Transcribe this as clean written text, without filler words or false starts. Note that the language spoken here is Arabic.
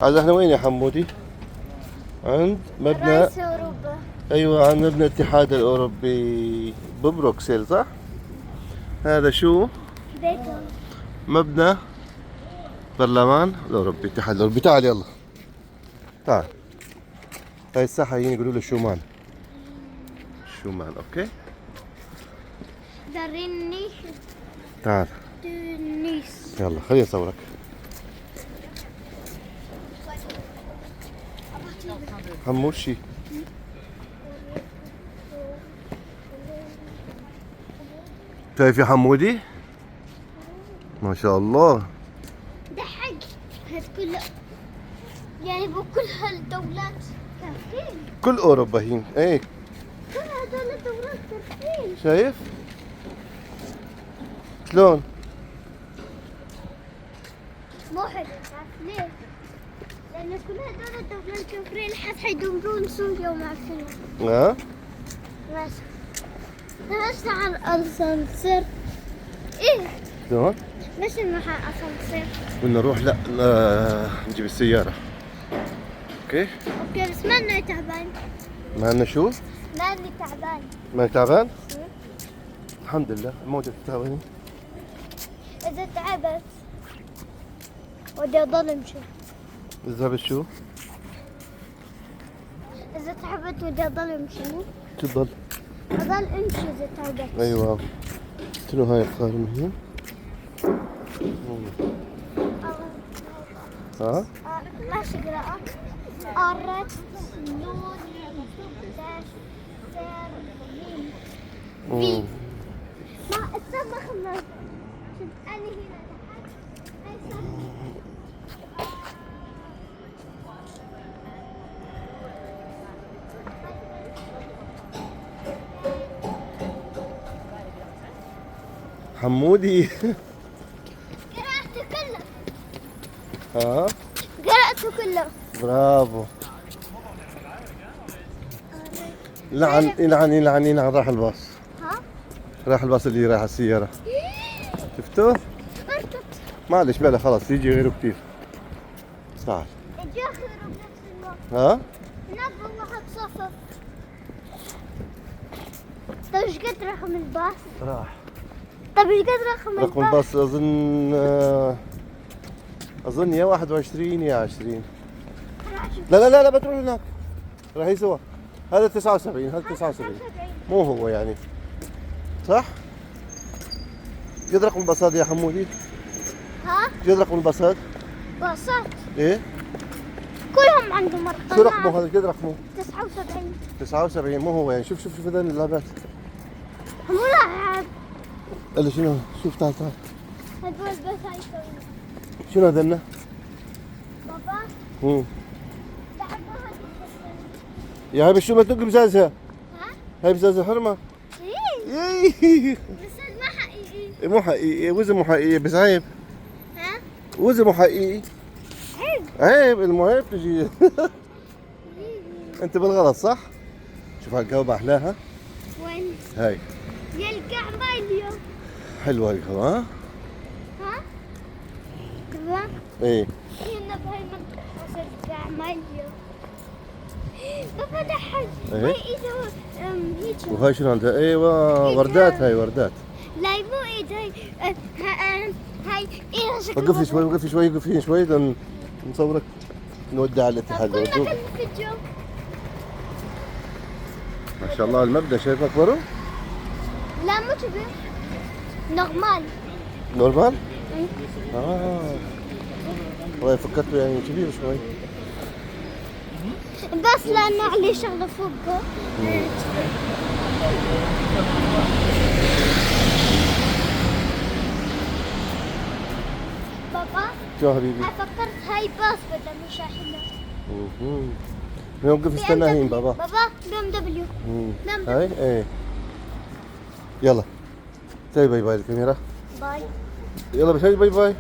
عاد احنا وين يا حمودي؟ عند مبنى رئيس أوروبا. ايوه، عند مبنى الاتحاد الاوروبي ببروكسل، صح؟ هذا شو؟ بيتهم. مبنى برلمان الاوروبي، الاتحاد الاوروبي. تعال يلا تعال. هاي الساحة هي يقولوا له شومان. شومان، اوكي؟ داريني تعال تونس. يلا خليني اصورك. حموشي شايف يا حمودي؟ ما شاء الله. ده حق هاد كله، يعني بكل هالدولات كافيين. كل اوروبا هي ايه، كل هدول الدولات كافيين. شايف؟ شلون؟ مو حلو، عارف ليه؟ لأن كل هدول الدولات كافيين حس حيدمرون سوريا وما أعرف شنو. ها؟ ماشي. ماشي على الأسانسير. إيه؟ شلون؟ ماشي مع الأسانسير. بدنا نروح، لا نجيب السيارة. اوكي؟ أوكي بس ماني تعبان. ما عندنا شو؟ ماني تعبان. ما تعبان؟ الحمد لله. موجة تعبانين. إذا تعبت ودي أضل أمشي. اذهب شو؟ إذا تعبت ودي أضل أمشي. تفضل. أضل أمشي إذا تعبت. ايوه. شنو هاي القارمة هي؟ ها؟ ماشي قراءة. أردت نون داش سير ميم. ما استنى خلنا شوف أنا هنا تحت. حمودي. قرأته كله. ها؟ قرأته كله. برافو. لعن يلعن يلعن يلعن. راح الباص. ها؟ راح الباص اللي رايح على السيارة. شفتوه؟ بركت. معلش بلا، خلاص يجي غيره كتير. تعال. اجي اخذ بنفس الوقت. ها؟ هناك واحد صفف. طيب ايش قد رقم الباص؟ راح. طيب ايش قد رقم رقم الباص اظن يا 21 يا 20. لا لا لا لا، بتروح هناك. راح يسوى. هذا 79، هذا 79. مو هو يعني. صح؟ قد رقم الباصات يا حمودي؟ ها؟ قد رقم الباصات؟ باصات ايه؟ كلهم عندهم ارقام. شو رقمه هذا؟ قد رقمه؟ 79. 79 مو هو يعني. شوف شوف شوف هذول اللابات. مو لاعب. قال شنو؟ شوف تعال تعال. هدول بس هيسوي. شنو هذولنا؟ بابا امم لعبوا يا هاي شو ما تنقل بزازها؟ ها؟ هاي بزازة حرمة. ايه بس ما حقيقي. مو حقيقي، وزن مو حقيقي، بس عيب. ها؟ وزن مو حقيقي. عيب. عيب، المهم تجي. انت بالغلط صح؟ شوف هالقهوة احلاها. وين؟ هاي يلقى عمايليو. حلوة القهوة. ها؟ ها؟ كذا؟ ايه. هنا بهاي المنطقة يلقى عمايليو. بابا ضحك. إيه؟ هاي ايده هيك. وهاي شنو عندها؟ ايوه وردات، هاي وردات. لا مو ايد هاي هاي ايده شكل. وقف لي شوي، وقف لي شوي، وقف لي شوي لان نصورك. نودع على الاتحاد كلنا الأوروبي. في الفيديو. ما شاء الله المبنى شايف اكبره؟ لا مو كبير. نورمال. نورمال؟ والله فكرته يعني كبير شوي. بس لانه عليه شغله فوقه. بابا شو حبيبي؟ انا فكرت هاي باص بدل من شاحنه. نوقف استنى هين بابا. بابا بي ام دبليو. هاي ايه. يلا سوي باي باي الكاميرا. باي. يلا بسوي باي باي.